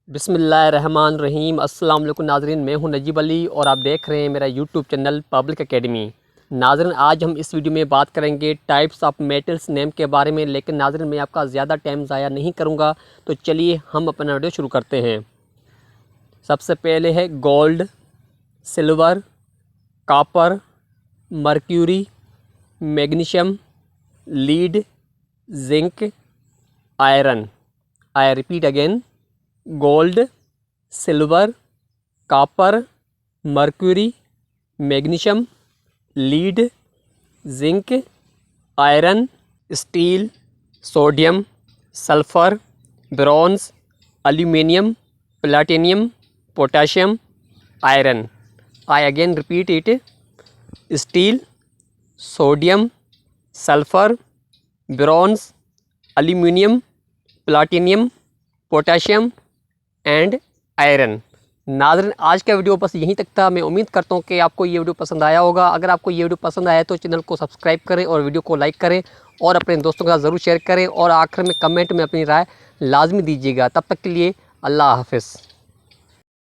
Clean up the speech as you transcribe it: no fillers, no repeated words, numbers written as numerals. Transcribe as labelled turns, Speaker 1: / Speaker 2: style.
Speaker 1: बिस्मिल्लाहिर्रहमानिर्रहीम। अस्सलाम वालेकुम नाज़रीन, मैं हूं नजीब अली और आप देख रहे हैं मेरा यूट्यूब चैनल पब्लिक एकेडमी। नाज़रीन, आज हम इस वीडियो में बात करेंगे टाइप्स ऑफ मेटल्स नेम के बारे में, लेकिन नाज़रीन मैं आपका ज़्यादा टाइम ज़ाया नहीं करूंगा, तो चलिए हम अपना वीडियो शुरू करते हैं। सबसे पहले है gold, silver, copper, mercury, magnesium, lead, zinc, iron. I repeat again, gold, silver, copper, mercury, magnesium, lead, zinc, iron, steel, sodium, sulphur, bronze, aluminium, platinum, potassium, iron. I again repeat it, steel, sodium, sulphur, bronze, aluminium, platinum, potassium and iron. नाज़रीन, आज का video बस यहीं तक था। मैं उम्मीद करता हूँ कि आपको ये वीडियो पसंद आया होगा। अगर आपको ये वीडियो पसंद आया तो चैनल को सब्सक्राइब करें और वीडियो को लाइक करें और अपने दोस्तों के साथ ज़रूर शेयर करें और आखिर में कमेंट में अपनी राय लाजमी दीजिएगा। तब तक के लिए अल्लाह हाफ़िज़।